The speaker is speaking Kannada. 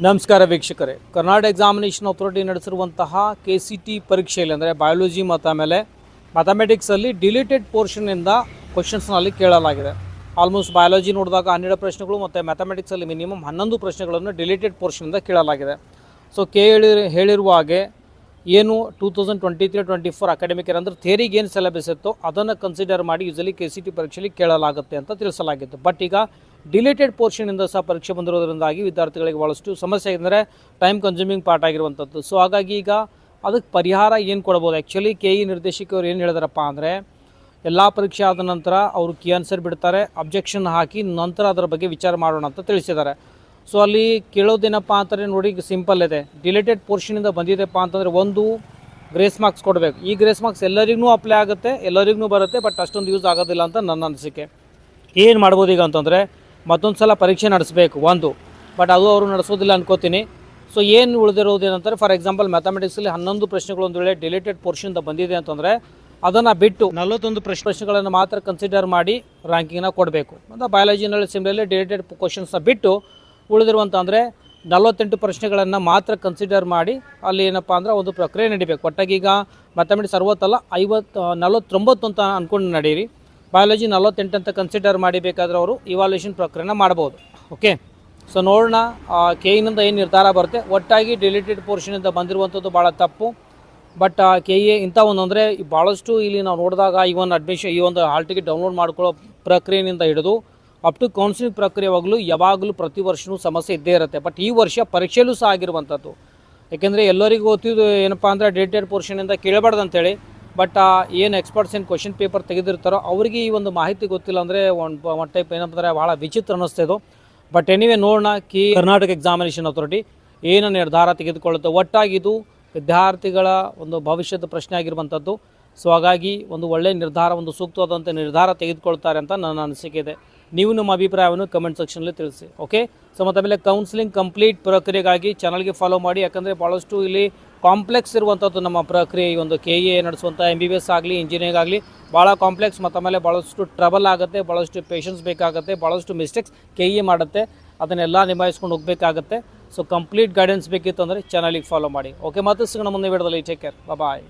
ನಮಸ್ಕಾರ ವೀಕ್ಷಕರೇ, ಕರ್ನಾಟಕ ಎಕ್ಸಾಮಿನೇಷನ್ ಅಥಾರಿಟಿ ನಡೆಸಿರುವಂತಹ KCT ಪರೀಕ್ಷೆಯಲ್ಲಿ ಅಂದರೆ ಬಯಾಲಜಿ ಮತ್ತು ಆಮೇಲೆ ಮ್ಯಾಥಮೆಟಿಕ್ಸಲ್ಲಿ ಡಿಲೀಟೆಡ್ ಪೋರ್ಷನ್ನಿಂದ ಕ್ವಶನ್ಸ್ನಲ್ಲಿ ಕೇಳಲಾಗಿದೆ. ಆಲ್ಮೋಸ್ಟ್ ಬಯಾಲಜಿ ನೋಡಿದಾಗ 12 ಪ್ರಶ್ನೆಗಳು ಮತ್ತು ಮ್ಯಾಥಮೆಟಿಕ್ಸಲ್ಲಿ ಮಿನಿಮಮ್ 11 ಪ್ರಶ್ನೆಗಳನ್ನು ಡಿಲೀಟೆಡ್ ಪೋರ್ಷನ್ನಿಂದ ಕೇಳಲಾಗಿದೆ. ಸೊ ಹೇಳಿರುವ ಹಾಗೆ ಏನು 2023-24 ಅಕಾಡೆಮಿಕ್ ಇಯರ್ ಅಂದರೆ ಥಿಯರಿಗೆ ಏನು ಸಿಲೆಬಸ್ ಇತ್ತು ಅದನ್ನು ಕನ್ಸಿಡರ್ ಮಾಡಿ ಯೂಸಲಿ KCT ಪರೀಕ್ಷೆಯಲ್ಲಿ ಕೇಳಲಾಗುತ್ತೆ ಅಂತ ತಿಳಿಸಲಾಗಿತ್ತು. ಬಟ್ ಈಗ ಡಿಲೇಟೆಡ್ ಪೋರ್ಷನಿಂದ ಸಹ ಪರೀಕ್ಷೆ ಬಂದಿರೋದ್ರಿಂದಾಗಿ ವಿದ್ಯಾರ್ಥಿಗಳಿಗೆ ಭಾಳಷ್ಟು ಸಮಸ್ಯೆ ಅಂದರೆ ಟೈಮ್ ಕನ್ಸ್ಯೂಮಿಂಗ್ ಪಾರ್ಟ್ ಆಗಿರುವಂಥದ್ದು. ಸೊ ಹಾಗಾಗಿ ಈಗ ಅದಕ್ಕೆ ಪರಿಹಾರ ಏನು ಕೊಡ್ಬೋದು? ಆ್ಯಕ್ಚುಲಿ KE ನಿರ್ದೇಶಕರು ಏನು ಹೇಳಿದಾರಪ್ಪ ಅಂದರೆ, ಎಲ್ಲ ಪರೀಕ್ಷೆ ಆದ ನಂತರ ಅವರು ಕೀ ಆನ್ಸರ್ ಬಿಡ್ತಾರೆ, ಅಬ್ಜೆಕ್ಷನ್ ಹಾಕಿ ನಂತರ ಅದರ ಬಗ್ಗೆ ವಿಚಾರ ಮಾಡೋಣ ಅಂತ ತಿಳಿಸಿದ್ದಾರೆ. ಸೊ ಅಲ್ಲಿ ಕೇಳೋದೇನಪ್ಪ ಅಂತಂದರೆ ನೋಡಿ, ಸಿಂಪಲ್ ಇದೆ. ಡಿಲೇಟೆಡ್ ಪೋರ್ಷನಿಂದ ಬಂದಿದೆಪ್ಪ ಅಂತಂದರೆ ಒಂದು ಗ್ರೇಸ್ ಮಾರ್ಕ್ಸ್ ಕೊಡಬೇಕು. ಈ ಗ್ರೇಸ್ ಮಾರ್ಕ್ಸ್ ಎಲ್ಲರಿಗೂ ಅಪ್ಲೈ ಆಗುತ್ತೆ, ಎಲ್ಲರಿಗೂ ಬರುತ್ತೆ, ಬಟ್ ಅಷ್ಟೊಂದು ಯೂಸ್ ಆಗೋದಿಲ್ಲ ಅಂತ ನನ್ನ ಅನಿಸಿಕೆ. ಏನು ಮಾಡ್ಬೋದು ಈಗ ಅಂತಂದರೆ, ಮತ್ತೊಂದು ಸಲ ಪರೀಕ್ಷೆ ನಡೆಸಬೇಕು ಒಂದು, ಬಟ್ ಅದು ಅವರು ನಡೆಸೋದಿಲ್ಲ ಅನ್ಕೋತೀನಿ. ಸೊ ಏನು ಉಳಿದಿರೋದು ಏನಂತಾರೆ, ಫಾರ್ ಎಕ್ಸಾಂಪಲ್ ಮ್ಯಾಥಮೆಟಿಕ್ಸಲ್ಲಿ 11 ಪ್ರಶ್ನೆಗಳು ಒಂದು ವೇಳೆ ಡಿಲೇಟೆಡ್ ಪೋರ್ಷನಿಂದ ಬಂದಿದೆ ಅಂತಂದರೆ ಅದನ್ನು ಬಿಟ್ಟು 41 ಪ್ರಶ್ನೆಗಳನ್ನು ಮಾತ್ರ ಕನ್ಸಿಡರ್ ಮಾಡಿ ರ್ಯಾಂಕಿಂಗ್ನ ಕೊಡಬೇಕು. ಮತ್ತು ಬಯಾಲಜಿನಲ್ಲಿ ಸಿಮಿಲರ್ಲಿ ಡಿಲೇಟೆಡ್ ಕ್ವಶನ್ಸ್ನ ಬಿಟ್ಟು ಉಳಿದಿರುವಂಥ ಅಂದರೆ 48 ಪ್ರಶ್ನೆಗಳನ್ನು ಮಾತ್ರ ಕನ್ಸಿಡರ್ ಮಾಡಿ ಅಲ್ಲಿ ಏನಪ್ಪ ಅಂದರೆ ಒಂದು ಪ್ರಕ್ರಿಯೆ ನಡಿಬೇಕು. ಒಟ್ಟಾಗಿ ಈಗ ಮ್ಯಾಥಮೆಟಿಕ್ಸ್ 60 ಅಲ್ಲ 49 ಅಂತ ಅಂದ್ಕೊಂಡು ನಡೀರಿ, ಬಯಾಲಜಿ 48 ಅಂತ ಕನ್ಸಿಡರ್ ಮಾಡಿ ಬೇಕಾದ್ರೆ ಅವರು ಇವಾಲ್ಯೂಷನ್ ಪ್ರಕ್ರಿಯೆನ ಮಾಡ್ಬೋದು. ಓಕೆ, ಸೊ ನೋಡೋಣ KEನಿಂದ ಏನು ನಿರ್ಧಾರ ಬರುತ್ತೆ. ಒಟ್ಟಾಗಿ ಡಿಲೇಟೆಡ್ ಪೋರ್ಷನಿಂದ ಬಂದಿರುವಂಥದ್ದು ಭಾಳ ತಪ್ಪು. ಬಟ್ KE ಇಂಥ ಒಂದು ಅಂದರೆ ಭಾಳಷ್ಟು ಇಲ್ಲಿ ನಾವು ನೋಡಿದಾಗ ಈ ಒಂದು ಹಾಲ್ ಟಿಕೆಟ್ ಡೌನ್ಲೋಡ್ ಮಾಡ್ಕೊಳ್ಳೋ ಪ್ರಕ್ರಿಯೆಯಿಂದ ಹಿಡಿದು ಅಪ್ ಟು ಕೌನ್ಸಿಲಿಂಗ್ ಪ್ರಕ್ರಿಯೆವಾಗಲೂ ಯಾವಾಗಲೂ ಪ್ರತಿ ವರ್ಷವೂ ಸಮಸ್ಯೆ ಇದ್ದೇ ಇರುತ್ತೆ. ಬಟ್ ಈ ವರ್ಷ ಪರೀಕ್ಷೆಯಲ್ಲೂ ಸಹ ಆಗಿರುವಂಥದ್ದು. ಯಾಕೆಂದರೆ ಎಲ್ಲರಿಗೂ ಗೊತ್ತಿದ್ದು ಏನಪ್ಪ ಅಂದರೆ ಡಿಲೇಟೆಡ್ ಪೋರ್ಷನಿಂದ ಕೇಳಬಾರ್ದು ಅಂತೇಳಿ. ಬಟ್ ಏನು ಎಕ್ಸ್ಪರ್ಟ್ಸ್ ಏನು ಕ್ವಶನ್ ಪೇಪರ್ ತೆಗೆದಿರ್ತಾರೋ ಅವರಿಗೆ ಈ ಒಂದು ಮಾಹಿತಿ ಗೊತ್ತಿಲ್ಲ ಅಂದರೆ ಒಂದು ಟೈಪ್ ಏನಪ್ಪ ಅಂದರೆ ಭಾಳ ವಿಚಿತ್ರ ಅನ್ನಿಸ್ತಾ ಇದು. ಬಟ್ ಎನಿವೆ ನೋಡೋಣ ಕರ್ನಾಟಕ ಎಕ್ಸಾಮಿನೇಷನ್ ಅಥಾರಿಟಿ ಏನು ನಿರ್ಧಾರ ತೆಗೆದುಕೊಳ್ಳುತ್ತೆ. ಒಟ್ಟಾಗಿದು ವಿದ್ಯಾರ್ಥಿಗಳ ಒಂದು ಭವಿಷ್ಯದ ಪ್ರಶ್ನೆ ಆಗಿರುವಂಥದ್ದು. ಸೊ ಹಾಗಾಗಿ ಒಂದು ಒಳ್ಳೆಯ ನಿರ್ಧಾರ, ಒಂದು ಸೂಕ್ತವಾದಂಥ ನಿರ್ಧಾರ ತೆಗೆದುಕೊಳ್ತಾರೆ ಅಂತ ನನ್ನ ಅನಿಸಿಕೆ ಇದೆ. ನೀವು ನಿಮ್ಮ ಅಭಿಪ್ರಾಯವನ್ನು ಕಮೆಂಟ್ ಸೆಕ್ಷನಲ್ಲಿ ತಿಳಿಸಿ. ಓಕೆ, ಸೊ ಮತ್ತು ಆಮೇಲೆ ಕೌನ್ಸಿಲಿಂಗ್ ಕಂಪ್ಲೀಟ್ ಪ್ರಕ್ರಿಯೆಗಾಗಿ ಚಾನಲ್ಗೆ ಫಾಲೋ ಮಾಡಿ. ಯಾಕಂದರೆ ಭಾಳಷ್ಟು ಇಲ್ಲಿ ಕಾಂಪ್ಲೆಕ್ಸ್ ಇರುವಂಥದ್ದು ನಮ್ಮ ಪ್ರಕ್ರಿಯೆ. ಈ ಒಂದು KE ನಡೆಸುವಂಥ MBBS ಆಗಲಿ ಇಂಜಿನಿಯರಿಂಗ್ ಆಗಲಿ ಭಾಳ ಕಾಂಪ್ಲೆಕ್ಸ್, ಮತ್ತು ಆಮೇಲೆ ಭಾಳಷ್ಟು ಟ್ರಬಲ್ ಆಗುತ್ತೆ, ಭಾಳಷ್ಟು ಪೇಷನ್ಸ್ ಬೇಕಾಗುತ್ತೆ, ಭಾಳಷ್ಟು ಮಿಸ್ಟೇಕ್ಸ್ KE ಮಾಡುತ್ತೆ. ಅದನ್ನೆಲ್ಲ ನಿಭಾಯಿಸ್ಕೊಂಡು ಹೋಗಬೇಕಾಗತ್ತೆ. ಸೊ ಕಂಪ್ಲೀಟ್ ಗೈಡೆನ್ಸ್ ಬೇಕಿತ್ತು ಅಂದರೆ ಚಾನಲಿಗೆ ಫಾಲೋ ಮಾಡಿ. ಓಕೆ, ಮತ್ತೆ ಸಿಗೋಣ ಮುಂದೆ ವಿಡಿಯೋದಲ್ಲಿ. ಟೇಕ್ ಕೇರ್, ಬಾಯ್.